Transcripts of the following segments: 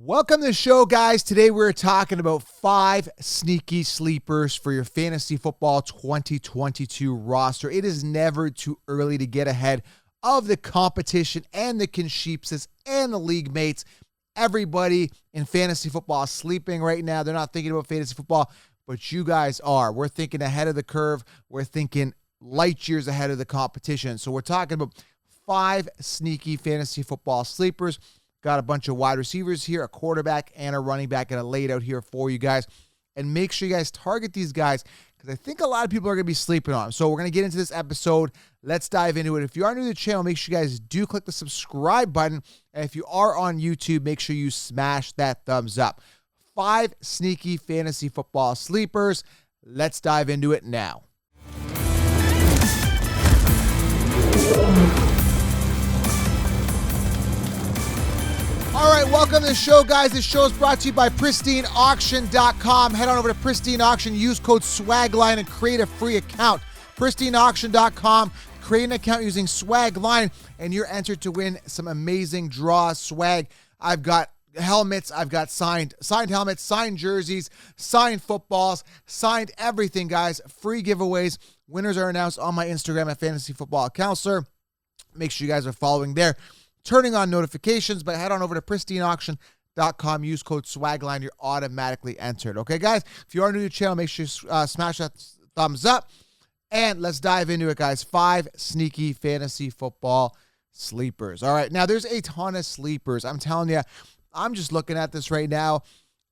Welcome to the show, guys. Today we're talking about 5 sneaky sleepers for your fantasy football 2022 roster. It is never too early to get ahead of the competition and the Consheepses and the league mates. Everybody in fantasy football is sleeping right now. They're not thinking about fantasy football, but you guys are. We're thinking ahead of the curve. We're thinking light years ahead of the competition. So we're talking about 5 sneaky fantasy football sleepers. Got a bunch of wide receivers here, a quarterback, and a running back, and I laid out here for you guys. And make sure you guys target these guys because I think a lot of people are going to be sleeping on them. So we're going to get into this episode. Let's dive into it. If you are new to the channel, make sure you guys do click the subscribe button. And if you are on YouTube, make sure you smash that thumbs up. 5 sneaky fantasy football sleepers. Let's dive into it now. All right, welcome to the show, guys. This show is brought to you by PristineAuction.com. Head on over to Pristine Auction, use code SWAGLINE, and create a free account. PristineAuction.com. Create an account using SWAGLINE, and you're entered to win some amazing draw swag. I've got helmets, I've got signed helmets, signed jerseys, signed footballs, signed everything, guys. Free giveaways. Winners are announced on my Instagram at Fantasy Football Counselor. Make sure you guys are following there. Turning on notifications, but head on over to PristineAuction.com. Use code SWAGLINE. You're automatically entered. Okay, guys? If you are new to the channel, make sure you smash that thumbs up. And let's dive into it, guys. 5 sneaky fantasy football sleepers. All right, now there's a ton of sleepers. I'm telling you, I'm just looking at this right now.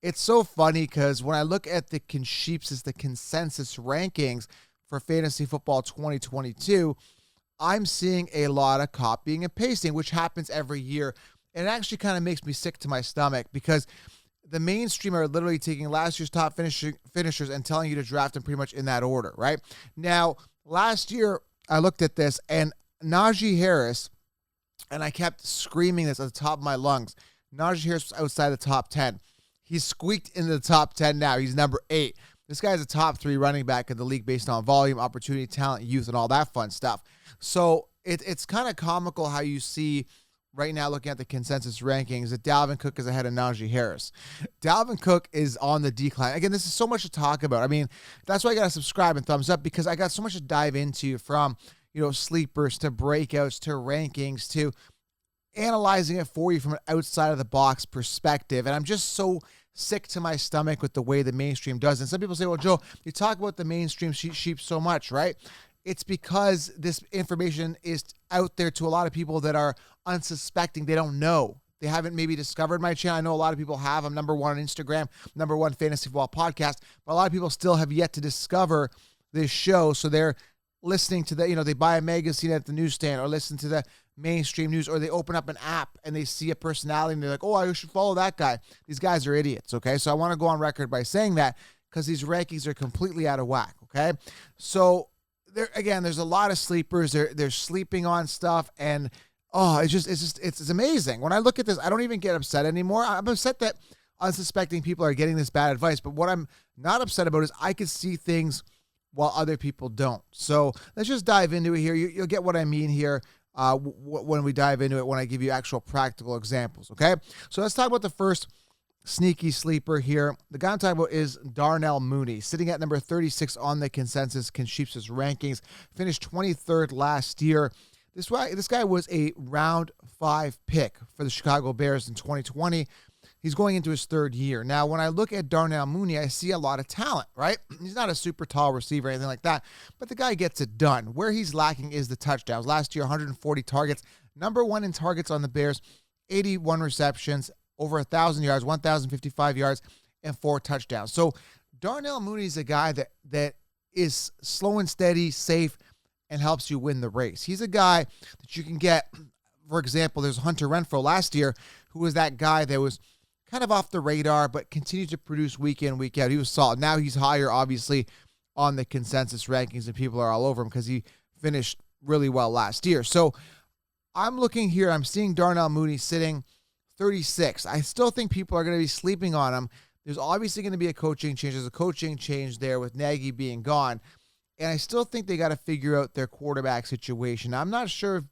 It's so funny because when I look at the Consheepses, the consensus rankings for fantasy football 2022, I'm seeing a lot of copying and pasting, which happens every year. And it actually kind of makes me sick to my stomach because the mainstream are literally taking last year's top finishers and telling you to draft them pretty much in that order, right? Now, last year, I looked at this, and Najee Harris, and I kept screaming this at the top of my lungs, Najee Harris was outside the top 10. He's squeaked into the top 10 now. He's number 8. This guy's a top 3 running back in the league based on volume, opportunity, talent, youth, and all that fun stuff. So it's kind of comical how you see right now looking at the consensus rankings that Dalvin Cook is ahead of Najee Harris. Dalvin Cook is on the decline. Again, this is so much to talk about. I mean, that's why I got to subscribe and thumbs up because I got so much to dive into from, sleepers to breakouts to rankings to analyzing it for you from an outside of the box perspective. And I'm just so sick to my stomach with the way the mainstream does. And some people say, well, Joe, you talk about the mainstream sheep so much, right? It's because this information is out there to a lot of people that are unsuspecting. They don't know. They haven't maybe discovered my channel. I know a lot of people have. I'm number 1 on Instagram, number 1 fantasy football podcast, but a lot of people still have yet to discover this show. So they're listening to the, they buy a magazine at the newsstand or listen to the mainstream news, or they open up an app and they see a personality and they're like, oh, I should follow that guy. These guys are idiots, okay? So I want to go on record by saying that because these rankings are completely out of whack, okay? So there's a lot of sleepers. They're sleeping on stuff, and it's amazing. When I look at this, I don't even get upset anymore. I'm upset that unsuspecting people are getting this bad advice, but what I'm not upset about is I can see things while other people don't. So let's just dive into it here. You'll get what I mean here when we dive into it, when I give you actual practical examples, okay? So let's talk about the first sneaky sleeper here. The guy I'm talking about is Darnell Mooney, sitting at number 36 on the consensus Consheepses rankings, finished 23rd last year. This guy was a round 5 pick for the Chicago Bears in 2020. He's going into his 3rd year. Now, when I look at Darnell Mooney, I see a lot of talent, right? He's not a super tall receiver or anything like that, but the guy gets it done. Where he's lacking is the touchdowns. Last year, 140 targets, number 1 in targets on the Bears, 81 receptions, over 1,000 yards, 1,055 yards, and 4 touchdowns. So Darnell Mooney is a guy that is slow and steady, safe, and helps you win the race. He's a guy that you can get, for example, there's Hunter Renfrow last year, who was that guy that was kind of off the radar, but continued to produce week in, week out. He was solid. Now he's higher, obviously, on the consensus rankings, and people are all over him because he finished really well last year. So I'm looking here. I'm seeing Darnell Mooney sitting 36. I still think people are going to be sleeping on him. There's obviously going to be a coaching change. There's a coaching change there with Nagy being gone. And I still think they got to figure out their quarterback situation. Now, I'm not sure if,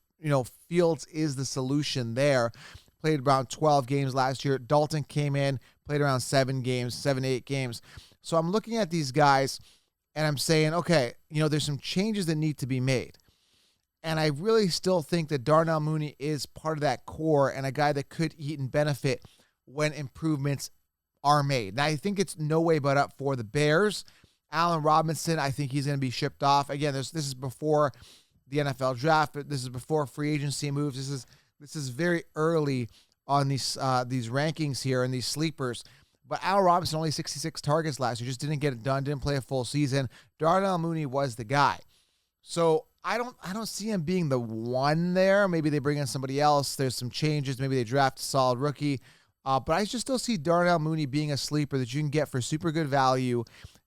Fields is the solution there. played around 12 games last year. Dalton came in, played around 7 to 8 games. So I'm looking at these guys and I'm saying, okay, there's some changes that need to be made. And I really still think that Darnell Mooney is part of that core and a guy that could eat and benefit when improvements are made. Now, I think it's no way but up for the Bears. Allen Robinson, I think he's going to be shipped off. Again, this is before the NFL draft, but this is before free agency moves. This is very early on these rankings here and these sleepers. But Allen Robinson, only 66 targets last year, just didn't get it done, didn't play a full season. Darnell Mooney was the guy. So I don't see him being the one there. Maybe they bring in somebody else. There's some changes. Maybe they draft a solid rookie. But I just still see Darnell Mooney being a sleeper that you can get for super good value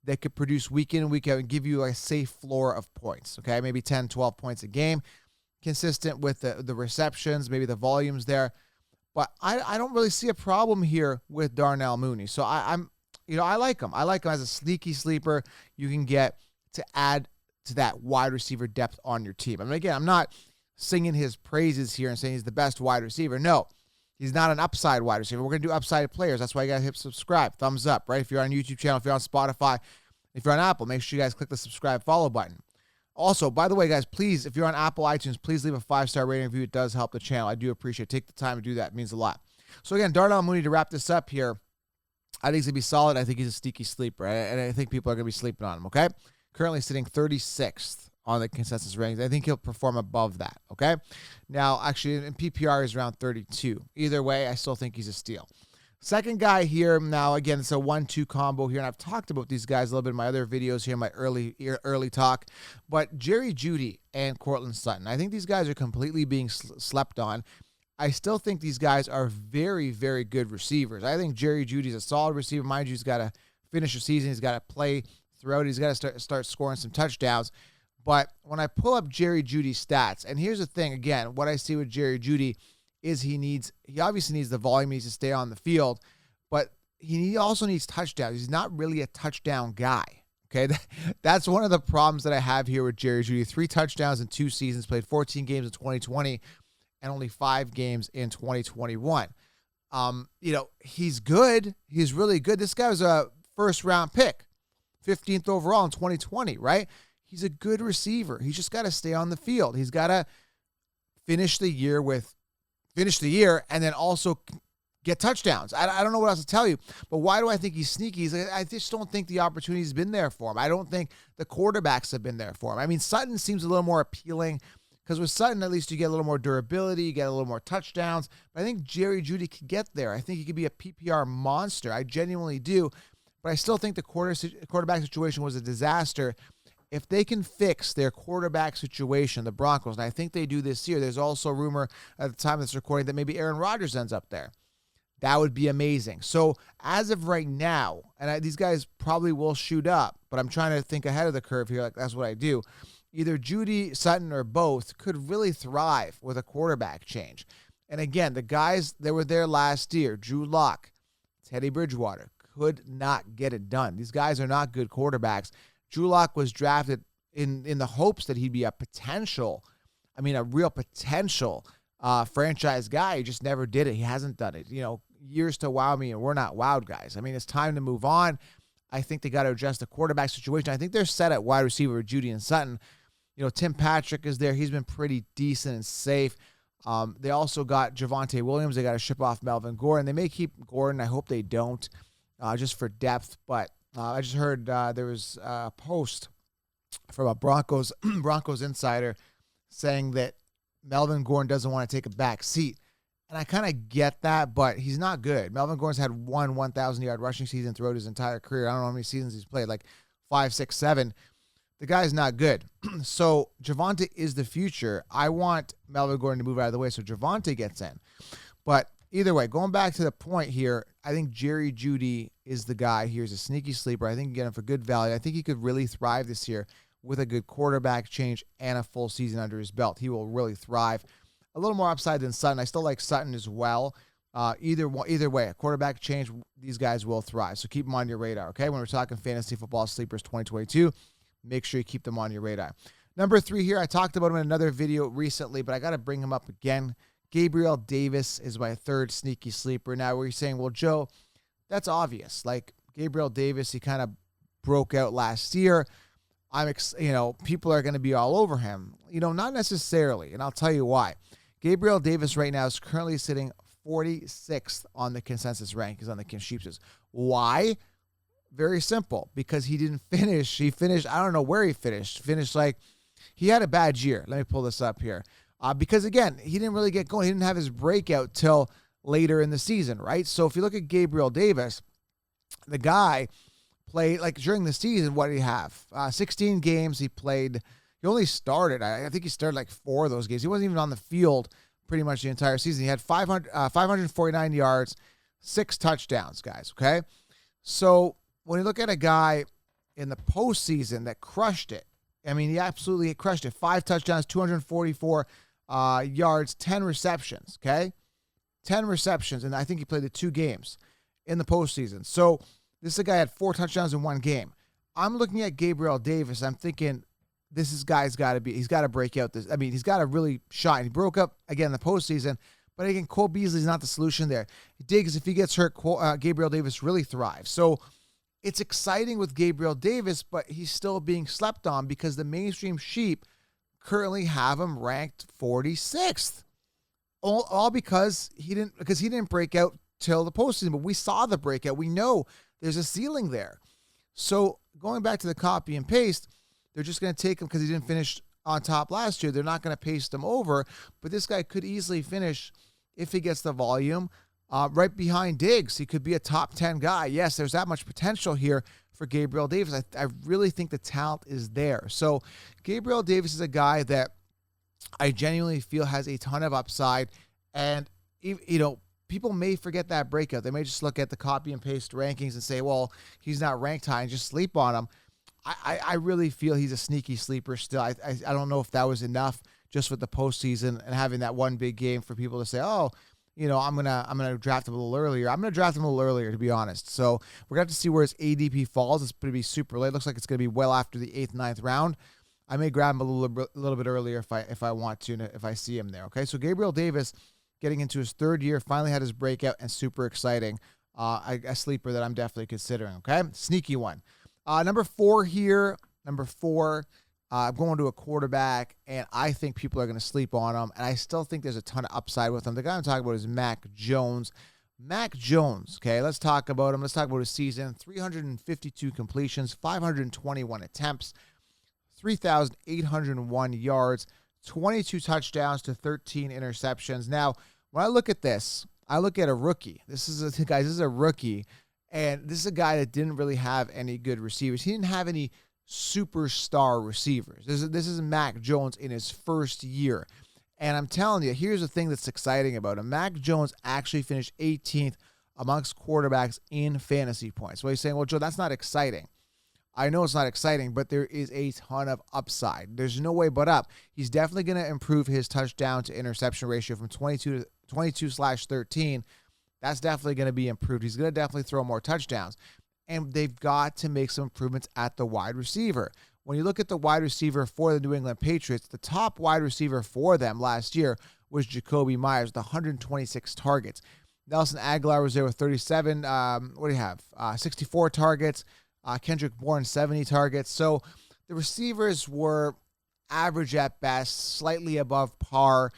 that could produce week in and week out and give you a safe floor of points, okay? Maybe 10, 12 points a game, consistent with the receptions, maybe the volumes there. But I don't really see a problem here with Darnell Mooney. So I like him. I like him as a sneaky sleeper you can get to add to that wide receiver depth on your team. I mean, again, I'm not singing his praises here and saying he's the best wide receiver. No, he's not an upside wide receiver. We're going to do upside players. That's why you got to hit subscribe, thumbs up, right? If you're on YouTube channel, if you're on Spotify, if you're on Apple, make sure you guys click the subscribe, follow button. Also, by the way, guys, please, if you're on Apple iTunes, please leave a 5-star rating review. It does help the channel. I do appreciate it. Take the time to do that. It means a lot. So, again, Darnell Mooney, to wrap this up here, I think he's going to be solid. I think he's a sneaky sleeper, and I think people are going to be sleeping on him, okay? Currently sitting 36th on the consensus rankings. I think he'll perform above that, okay? Now, actually, in PPR, he's around 32. Either way, I still think he's a steal. Second guy here, now, again, it's a 1-2 combo here, and I've talked about these guys a little bit in my other videos here, my early talk, but Jeudy and Courtland Sutton, I think these guys are completely being slept on. I still think these guys are very, very good receivers. I think Jeudy's a solid receiver. Mind you, he's got to finish the season. He's got to play throughout. He's got to start scoring some touchdowns. But when I pull up Jeudy's stats, and here's the thing, again, what I see with Jeudy is he obviously needs the volume, he needs to stay on the field, but he also needs touchdowns. He's not really a touchdown guy, okay? That's one of the problems that I have here with Jeudy. 3 touchdowns in 2 seasons, played 14 games in 2020 and only 5 games in 2021. He's good. He's really good. This guy was a first-round pick, 15th overall in 2020, right? He's a good receiver. He's just got to stay on the field. He's got to finish the year and then also get touchdowns. I don't know what else to tell you, but why do I think he's sneaky? I just don't think the opportunity's been there for him. I don't think the quarterbacks have been there for him. I mean, Sutton seems a little more appealing because with Sutton, at least you get a little more durability, you get a little more touchdowns. But I think Jeudy could get there. I think he could be a PPR monster. I genuinely do. But I still think the quarterback situation was a disaster. If they can fix their quarterback situation, the Broncos, and I think they do this year, there's also rumor at the time of this recording that maybe Aaron Rodgers ends up there. That would be amazing. So as of right now, and these guys probably will shoot up, but I'm trying to think ahead of the curve here. Like that's what I do. Either Jeudy, Sutton, or both could really thrive with a quarterback change. And again, the guys that were there last year, Drew Lock, Teddy Bridgewater, could not get it done. These guys are not good quarterbacks. Drew Lock was drafted in the hopes that he'd be a real potential franchise guy. He just never did it. He hasn't done it. Years to wow me, and we're not wowed, guys. I mean, it's time to move on. I think they got to adjust the quarterback situation. I think they're set at wide receiver with Jeudy and Sutton. Tim Patrick is there. He's been pretty decent and safe. They also got Javonte Williams. They got to ship off Melvin Gordon. They may keep Gordon. I hope they don't, just for depth, but I just heard there was a post from a Broncos insider saying that Melvin Gordon doesn't want to take a back seat. And I kind of get that, but he's not good. Melvin Gordon's had 1,000-yard rushing season throughout his entire career. I don't know how many seasons he's played, like 5, 6, 7. The guy's not good. So Javonte is the future. I want Melvin Gordon to move out of the way so Javonte gets in. But either way, going back to the point here, I think Jeudy is the guy here. He's a sneaky sleeper. I think you can get him for good value. I think he could really thrive this year with a good quarterback change and a full season under his belt. He will really thrive. A little more upside than Sutton. I still like Sutton as well. Either way, a quarterback change, these guys will thrive. So keep them on your radar, okay? When we're talking fantasy football sleepers 2022, make sure you keep them on your radar. Number 3 here, I talked about him in another video recently, but I got to bring him up again Gabriel Davis is my third sneaky sleeper. Now, where you're saying, well, Joe, that's obvious. Like Gabriel Davis, he kind of broke out last year. People are going to be all over him. Not necessarily, and I'll tell you why. Gabriel Davis right now is currently sitting 46th on the consensus rankings on the Sheepses. Why? Very simple. Because he didn't finish. He finished, I don't know where he finished. He had a bad year. Let me pull this up here. Because, again, he didn't really get going. He didn't have his breakout till later in the season, right? So if you look at Gabriel Davis, the guy played, like, during the season, what did he have? 16 games he played. He only started, I think he started like 4 of those games. He wasn't even on the field pretty much the entire season. He had 549 yards, 6 touchdowns, guys, okay? So when you look at a guy in the postseason that crushed it, I mean, he absolutely crushed it. 5 touchdowns, 244 yards, 10 receptions, okay? 10 receptions, and I think he played the 2 games in the postseason. So this is a guy had 4 touchdowns in 1 game. I'm looking at Gabriel Davis. I'm thinking he's got to break out this. I mean, he's got to really shine. He broke up again in the postseason, but again, Cole Beasley's not the solution there. Diggs, if he gets hurt, Gabriel Davis really thrives. So it's exciting with Gabriel Davis, but he's still being slept on because the mainstream sheep currently have him ranked 46th. All because he didn't break out till the postseason, but we saw the breakout. We know there's a ceiling there. So going back to the copy and paste, they're just going to take him because he didn't finish on top last year. They're not going to paste him over, but this guy could easily finish, if he gets the volume, right behind Diggs. He could be a top 10 guy. Yes, there's that much potential here for Gabriel Davis. I really think the talent is there. So Gabriel Davis is a guy that I genuinely feel has a ton of upside, and people may forget that breakout. They may just look at the copy and paste rankings and say, well, he's not ranked high, and just sleep on him. I really feel he's a sneaky sleeper still. I don't know if that was enough just with the postseason and having that one big game for people to say, oh, I'm gonna draft him a little earlier. I'm gonna draft him a little earlier, to be honest. So we're gonna have to see where his ADP falls. It's gonna be super late. Looks like it's gonna be well after the 8th, 9th round. I may grab him a little bit earlier if I want to, if I see him there. Okay, so Gabriel Davis getting into his 3rd year, finally had his breakout, and super exciting. A sleeper that I'm definitely considering. Okay, sneaky one. Number 4 here. Number 4, I'm going to a quarterback, and I think people are going to sleep on him, and I still think there's a ton of upside with him. The guy I'm talking about is Mac Jones. Mac Jones, okay, let's talk about him. Let's talk about his season. 352 completions, 521 attempts, 3,801 yards, 22 touchdowns to 13 interceptions. Now, when I look at this, I look at a rookie. This is a rookie, and this is a guy that didn't really have any good receivers. He didn't have any superstar receivers. This is Mac Jones in his 1st year. And I'm telling you, here's the thing that's exciting about him. Mac Jones actually finished 18th amongst quarterbacks in fantasy points. So he's saying, well, Joe, that's not exciting. I know it's not exciting, but there is a ton of upside. There's no way but up. He's definitely going to improve his touchdown to interception ratio from 22/13. That's definitely going to be improved. He's going to definitely throw more touchdowns. And they've got to make some improvements at the wide receiver. When you look at the wide receiver for the New England Patriots, the top wide receiver for them last year was Jacoby Myers with 126 targets. Nelson Aguilar was there with 37. 64 targets. Kendrick Bourne, 70 targets. So the receivers were average at best, slightly above par.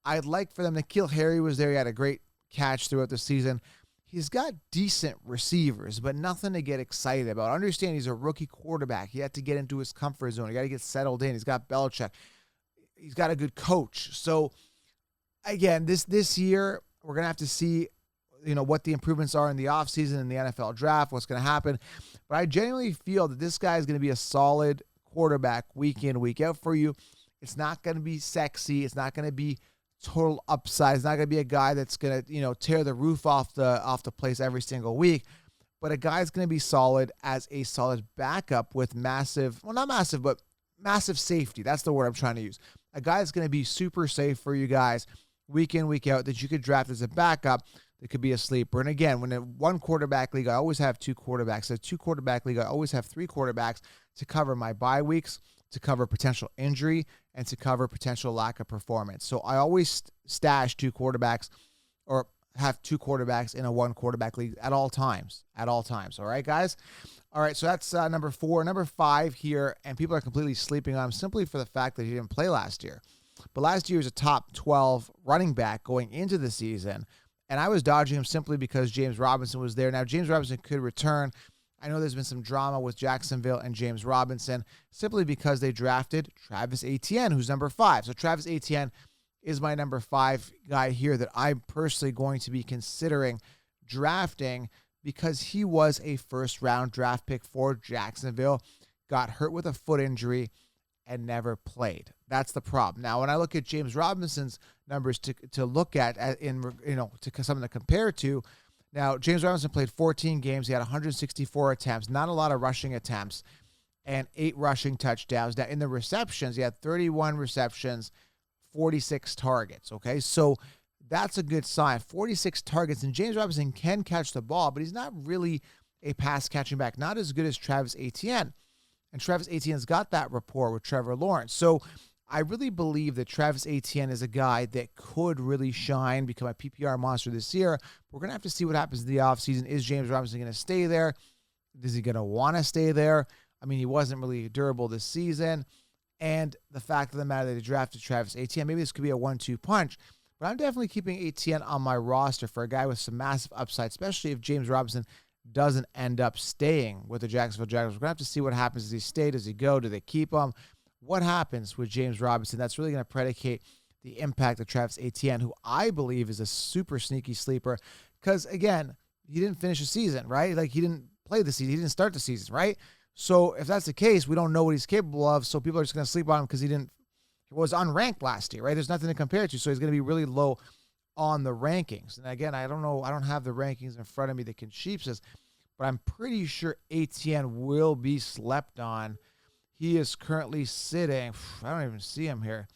I'd like for them. N'Keal Harry was there. He had a great catch throughout the season. He's got decent receivers, but nothing to get excited about. Understand he's a rookie quarterback. He had to get into his comfort zone. He got to get settled in. He's got Belichick. He's got a good coach. So, again, this year, we're going to have to see, what the improvements are in the offseason and the NFL draft, what's going to happen. But I genuinely feel that this guy is going to be a solid quarterback week in, week out for you. It's not going to be sexy. It's not going to be total upside. It's not going to be a guy that's going to, tear the roof off the place every single week, but a guy's going to be solid as a solid backup with massive safety. That's the word I'm trying to use. A guy that's going to be super safe for you guys week in, week out that you could draft as a backup that could be a sleeper. And again, when a 1 quarterback league, I always have 2 quarterbacks. A 2 quarterback league, I always have 3 quarterbacks to cover my bye weeks, to cover potential injury, and to cover potential lack of performance. So I always stash two quarterbacks or have two quarterbacks in a one quarterback league at all times. All right, guys? All right, so that's number 4. Number 5 here, and people are completely sleeping on him simply for the fact that he didn't play last year. But last year he was a top 12 running back going into the season, and I was dodging him simply because James Robinson was there. Now, James Robinson could return. I know there's been some drama with Jacksonville and James Robinson simply because they drafted Travis Etienne, who's number 5. So Travis Etienne is my number 5 guy here that I'm personally going to be considering drafting because he was a first-round draft pick for Jacksonville, got hurt with a foot injury, and never played. That's the problem. Now, when I look at James Robinson's numbers to look at to something to compare to, now James Robinson played 14 games. He had 164 attempts, not a lot of rushing attempts, and 8 rushing touchdowns. Now, in the receptions, he had 31 receptions, 46 targets, okay? So that's a good sign. 46 targets, and James Robinson can catch the ball, but he's not really a pass-catching back, not as good as Travis Etienne. And Travis Etienne's got that rapport with Trevor Lawrence. So I really believe that Travis Etienne is a guy that could really shine, become a PPR monster this year. We're going to have to see what happens in the offseason. Is James Robinson going to stay there? Is he going to want to stay there? I mean, he wasn't really durable this season. And the fact of the matter that he drafted Travis Etienne, maybe this could be a 1-2 punch. But I'm definitely keeping Etienne on my roster for a guy with some massive upside, especially if James Robinson doesn't end up staying with the Jacksonville Jaguars. We're going to have to see what happens. Does he stay? Does he go? Do they keep him? What happens with James Robinson? That's really going to predicate the impact of Travis Etienne, who I believe is a super sneaky sleeper because, again, he didn't finish the season, right? Like, he didn't play the season. He didn't start the season, right? So if that's the case, we don't know what he's capable of, so people are just going to sleep on him because he was unranked last year, right? There's nothing to compare to, so he's going to be really low on the rankings. And again, I don't know. I don't have the rankings in front of me that can sheeps us, but I'm pretty sure Etienne will be slept on. He is currently sitting, I don't even see him here.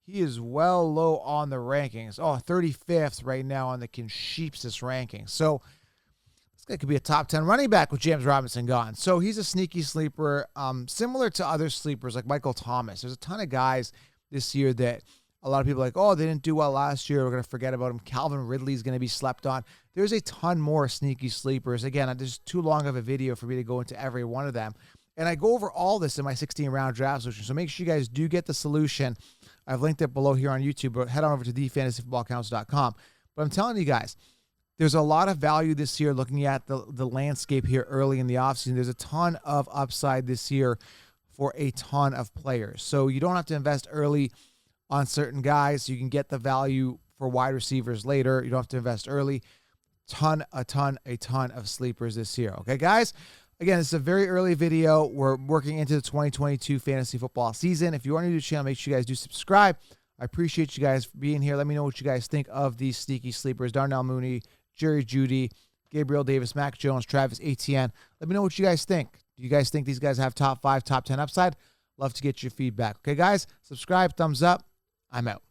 He is well low on the rankings. 35th right now on the Consheepsis rankings. So this guy could be a top 10 running back with James Robinson gone. So he's a sneaky sleeper, similar to other sleepers like Michael Thomas. There's a ton of guys this year that a lot of people are like, they didn't do well last year. We're going to forget about him. Calvin Ridley is going to be slept on. There's a ton more sneaky sleepers. Again, there's too long of a video for me to go into every one of them. And I go over all this in my 16-round draft solution. So make sure you guys do get the solution. I've linked it below here on YouTube, but head on over to thefantasyfootballcouncil.com. But I'm telling you guys, there's a lot of value this year looking at the landscape here early in the offseason. There's a ton of upside this year for a ton of players. So you don't have to invest early on certain guys. You can get the value for wide receivers later. You don't have to invest early. A ton of sleepers this year. Okay, guys? Again, it's a very early video. We're working into the 2022 fantasy football season. If you are new to the channel, make sure you guys do subscribe. I appreciate you guys being here. Let me know what you guys think of these sneaky sleepers. Darnell Mooney, Jeudy, Gabriel Davis, Mac Jones, Travis Etienne. Let me know what you guys think. Do you guys think these guys have top 5, top 10 upside? Love to get your feedback. Okay, guys? Subscribe, thumbs up. I'm out.